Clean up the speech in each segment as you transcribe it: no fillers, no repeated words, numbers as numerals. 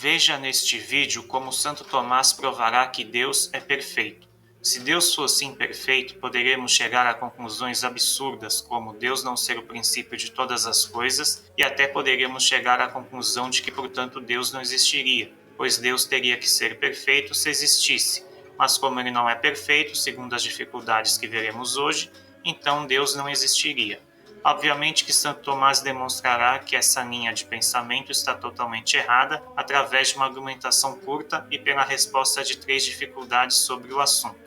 Veja neste vídeo como Santo Tomás provará que Deus é perfeito. Se Deus fosse imperfeito, poderíamos chegar a conclusões absurdas, como Deus não ser o princípio de todas as coisas, e até poderíamos chegar à conclusão de que, portanto, Deus não existiria, pois Deus teria que ser perfeito se existisse. Mas como ele não é perfeito, segundo as dificuldades que veremos hoje, então Deus não existiria. Obviamente que Santo Tomás demonstrará que essa linha de pensamento está totalmente errada através de uma argumentação curta e pela resposta de 3 dificuldades sobre o assunto.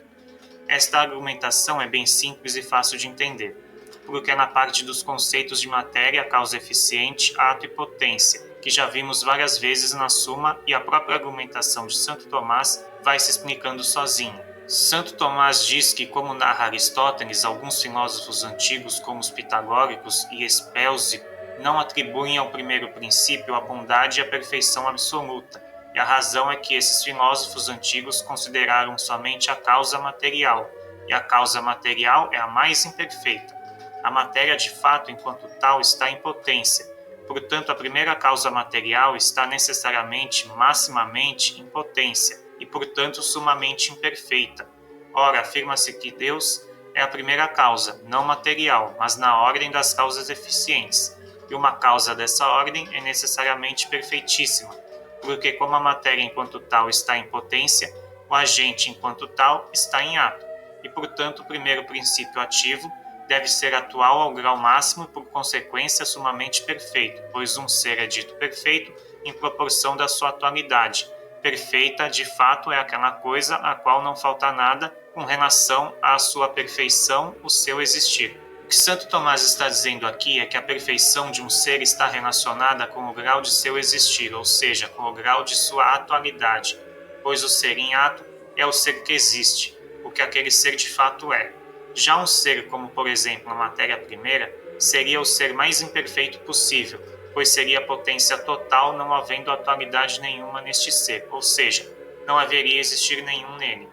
Esta argumentação é bem simples e fácil de entender, porque é na parte dos conceitos de matéria, causa eficiente, ato e potência, que já vimos várias vezes na Suma, e a própria argumentação de Santo Tomás vai se explicando sozinha. Santo Tomás diz que, como narra Aristóteles, alguns filósofos antigos, como os pitagóricos e Espéuzio, não atribuem ao primeiro princípio a bondade e a perfeição absoluta, e a razão é que esses filósofos antigos consideraram somente a causa material, e a causa material é a mais imperfeita. A matéria, de fato, enquanto tal, está em potência. Portanto, a primeira causa material está necessariamente, maximamente, em potência, e, portanto, sumamente imperfeita. Ora, afirma-se que Deus é a primeira causa, não material, mas na ordem das causas eficientes, e uma causa dessa ordem é necessariamente perfeitíssima, porque como a matéria enquanto tal está em potência, o agente enquanto tal está em ato, e, portanto, o primeiro princípio ativo deve ser atual ao grau máximo e, por consequência, sumamente perfeito, pois um ser é dito perfeito em proporção da sua atualidade. Perfeita, de fato, é aquela coisa a qual não falta nada com relação à sua perfeição, o seu existir. O que Santo Tomás está dizendo aqui é que a perfeição de um ser está relacionada com o grau de seu existir, ou seja, com o grau de sua atualidade, pois o ser em ato é o ser que existe, o que aquele ser de fato é. Já um ser como, por exemplo, a matéria primeira, seria o ser mais imperfeito possível, pois seria a potência total, não havendo atualidade nenhuma neste ser, ou seja, não haveria existir nenhum nele.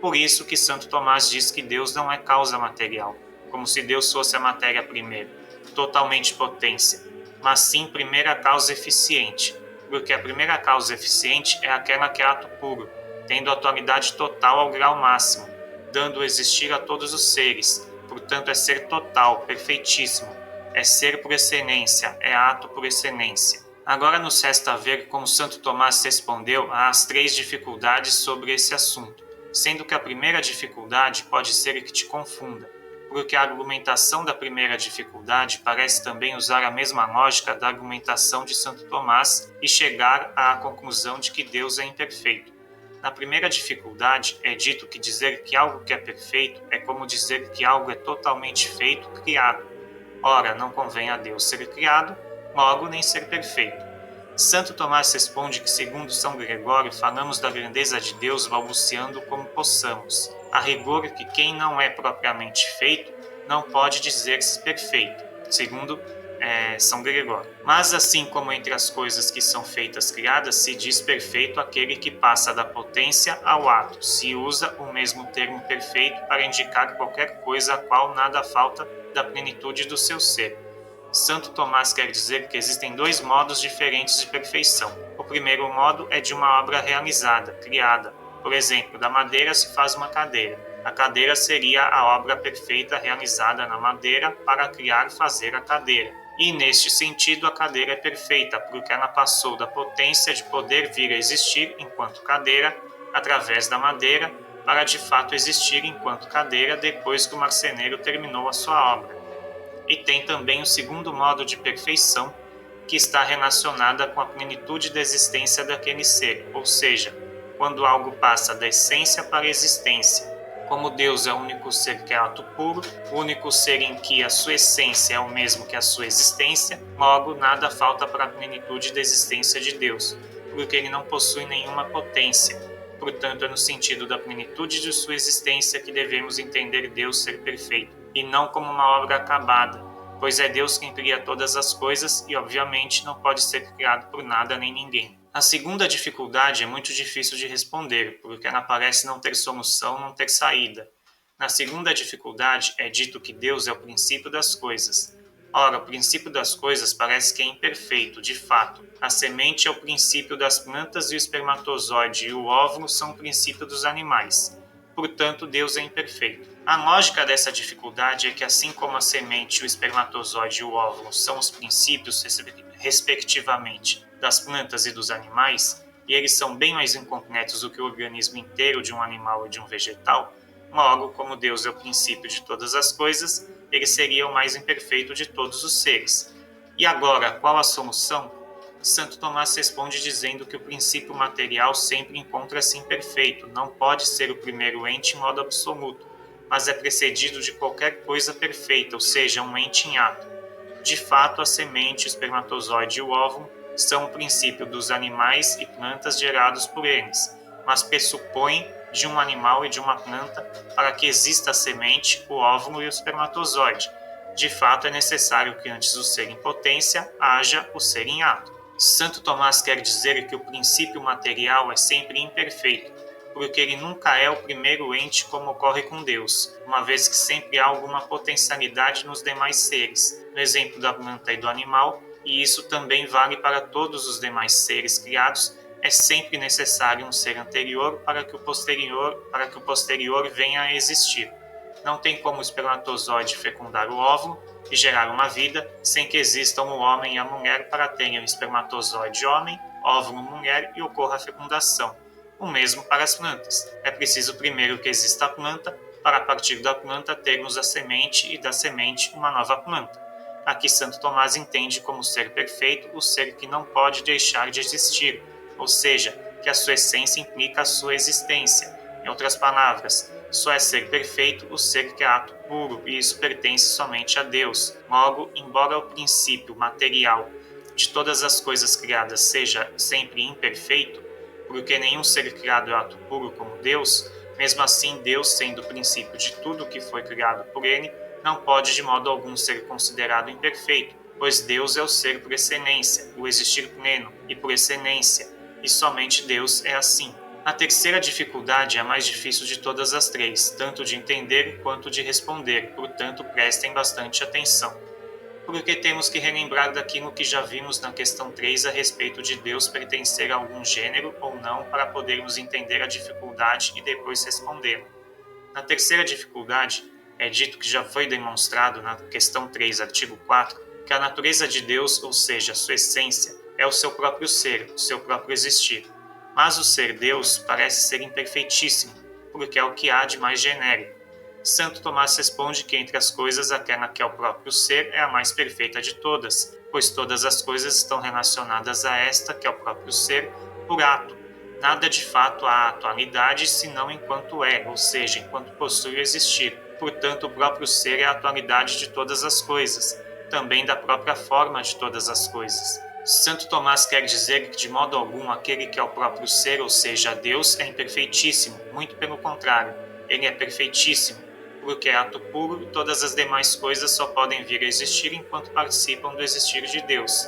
Por isso que Santo Tomás diz que Deus não é causa material, como se Deus fosse a matéria primeira, totalmente potência, mas sim primeira causa eficiente, porque a primeira causa eficiente é aquela que é ato puro, tendo atualidade total ao grau máximo, dando existir a todos os seres, portanto é ser total, perfeitíssimo, é ser por excelência, é ato por excelência. Agora nos resta ver como Santo Tomás respondeu às 3 dificuldades sobre esse assunto, sendo que a primeira dificuldade pode ser que te confunda, porque a argumentação da primeira dificuldade parece também usar a mesma lógica da argumentação de Santo Tomás e chegar à conclusão de que Deus é imperfeito. Na primeira dificuldade, é dito que dizer que algo que é perfeito é como dizer que algo é totalmente feito, criado. Ora, não convém a Deus ser criado, logo nem ser perfeito. Santo Tomás responde que, segundo São Gregório, falamos da grandeza de Deus balbuciando como possamos. A rigor que quem não é propriamente feito não pode dizer-se perfeito, segundo São Gregório. Mas assim como entre as coisas que são feitas criadas se diz perfeito aquele que passa da potência ao ato, se usa o mesmo termo perfeito para indicar qualquer coisa a qual nada falta da plenitude do seu ser. Santo Tomás quer dizer que existem 2 modos diferentes de perfeição. O primeiro modo é de uma obra realizada, criada. Por exemplo, da madeira se faz uma cadeira. A cadeira seria a obra perfeita realizada na madeira para criar e fazer a cadeira. E, neste sentido, a cadeira é perfeita, porque ela passou da potência de poder vir a existir enquanto cadeira, através da madeira, para de fato existir enquanto cadeira depois que o marceneiro terminou a sua obra. E tem também o segundo modo de perfeição, que está relacionada com a plenitude da existência daquele ser, ou seja, quando algo passa da essência para a existência. Como Deus é o único ser que é ato puro, o único ser em que a sua essência é o mesmo que a sua existência, logo nada falta para a plenitude da existência de Deus, porque ele não possui nenhuma potência. Portanto, é no sentido da plenitude de sua existência que devemos entender Deus ser perfeito, e não como uma obra acabada, pois é Deus quem cria todas as coisas e, obviamente, não pode ser criado por nada nem ninguém. A segunda dificuldade é muito difícil de responder, porque ela parece não ter solução, não ter saída. Na segunda dificuldade, é dito que Deus é o princípio das coisas. Ora, o princípio das coisas parece que é imperfeito, de fato. A semente é o princípio das plantas e o espermatozoide e o óvulo são o princípio dos animais. Portanto, Deus é imperfeito. A lógica dessa dificuldade é que, assim como a semente, o espermatozoide e o óvulo são os princípios, respectivamente, das plantas e dos animais, e eles são bem mais incompletos do que o organismo inteiro de um animal ou de um vegetal, logo, como Deus é o princípio de todas as coisas, ele seria o mais imperfeito de todos os seres. E agora, qual a solução? Santo Tomás responde dizendo que o princípio material sempre encontra-se imperfeito, não pode ser o primeiro ente em modo absoluto, mas é precedido de qualquer coisa perfeita, ou seja, um ente em ato. De fato, a semente, o espermatozoide e o óvulo são o princípio dos animais e plantas gerados por eles, mas pressupõem de um animal e de uma planta para que exista a semente, o óvulo e o espermatozoide. De fato, é necessário que antes do ser em potência haja o ser em ato. Santo Tomás quer dizer que o princípio material é sempre imperfeito, porque ele nunca é o primeiro ente como ocorre com Deus, uma vez que sempre há alguma potencialidade nos demais seres, no exemplo da planta e do animal, e isso também vale para todos os demais seres criados. É sempre necessário um ser anterior para que o posterior venha a existir. Não tem como o espermatozoide fecundar o óvulo e gerar uma vida sem que existam o homem e a mulher para terem o espermatozoide homem, óvulo mulher e ocorra a fecundação. O mesmo para as plantas. É preciso primeiro que exista a planta, para a partir da planta termos a semente e da semente uma nova planta. Aqui Santo Tomás entende como ser perfeito o ser que não pode deixar de existir, ou seja, que a sua essência implica a sua existência. Em outras palavras, só é ser perfeito o ser que é ato puro, e isso pertence somente a Deus. Logo, embora o princípio material de todas as coisas criadas seja sempre imperfeito, porque nenhum ser criado é ato puro como Deus, mesmo assim Deus, sendo o princípio de tudo que foi criado por ele, não pode de modo algum ser considerado imperfeito, pois Deus é o ser por excelência, o existir pleno e por excelência, e somente Deus é assim. A terceira dificuldade é a mais difícil de todas as três, tanto de entender quanto de responder, portanto prestem bastante atenção. Porque temos que relembrar daquilo que já vimos na questão 3 a respeito de Deus pertencer a algum gênero ou não para podermos entender a dificuldade e depois respondê-la. Na terceira dificuldade, é dito que já foi demonstrado na questão 3, artigo 4, que a natureza de Deus, ou seja, a sua essência, é o seu próprio ser, o seu próprio existir. Mas o ser Deus parece ser imperfeitíssimo, porque é o que há de mais genérico. Santo Tomás responde que entre as coisas aquela que é o próprio ser é a mais perfeita de todas, pois todas as coisas estão relacionadas a esta que é o próprio ser por ato. Nada de fato há atualidade senão enquanto é, ou seja, enquanto possui o existir. Portanto, o próprio ser é a atualidade de todas as coisas, também da própria forma de todas as coisas. Santo Tomás quer dizer que de modo algum aquele que é o próprio ser, ou seja, Deus, é imperfeitíssimo, muito pelo contrário, ele é perfeitíssimo, porque é ato puro e todas as demais coisas só podem vir a existir enquanto participam do existir de Deus.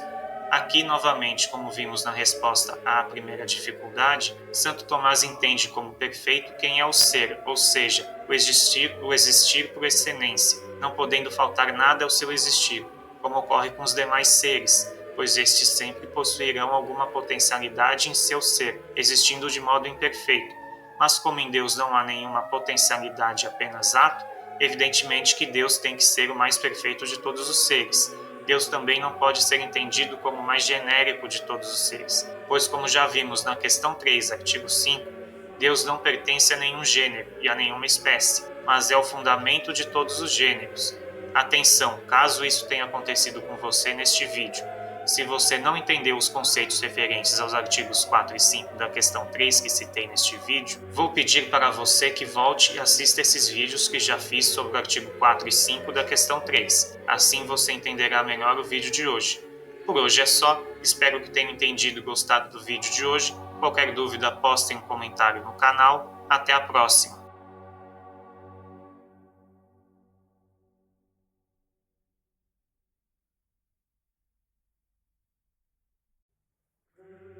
Aqui, novamente, como vimos na resposta à primeira dificuldade, Santo Tomás entende como perfeito quem é o ser, ou seja, o existir por excelência, não podendo faltar nada ao seu existir, como ocorre com os demais seres, pois estes sempre possuirão alguma potencialidade em seu ser, existindo de modo imperfeito. Mas como em Deus não há nenhuma potencialidade, apenas ato, evidentemente que Deus tem que ser o mais perfeito de todos os seres. Deus também não pode ser entendido como o mais genérico de todos os seres, pois como já vimos na questão 3, artigo 5, Deus não pertence a nenhum gênero e a nenhuma espécie, mas é o fundamento de todos os gêneros. Atenção, caso isso tenha acontecido com você neste vídeo, se você não entendeu os conceitos referentes aos artigos 4 e 5 da questão 3 que citei neste vídeo, vou pedir para você que volte e assista esses vídeos que já fiz sobre o artigo 4 e 5 da questão 3. Assim você entenderá melhor o vídeo de hoje. Por hoje é só, espero que tenham entendido e gostado do vídeo de hoje. Qualquer dúvida, postem um comentário no canal. Até a próxima!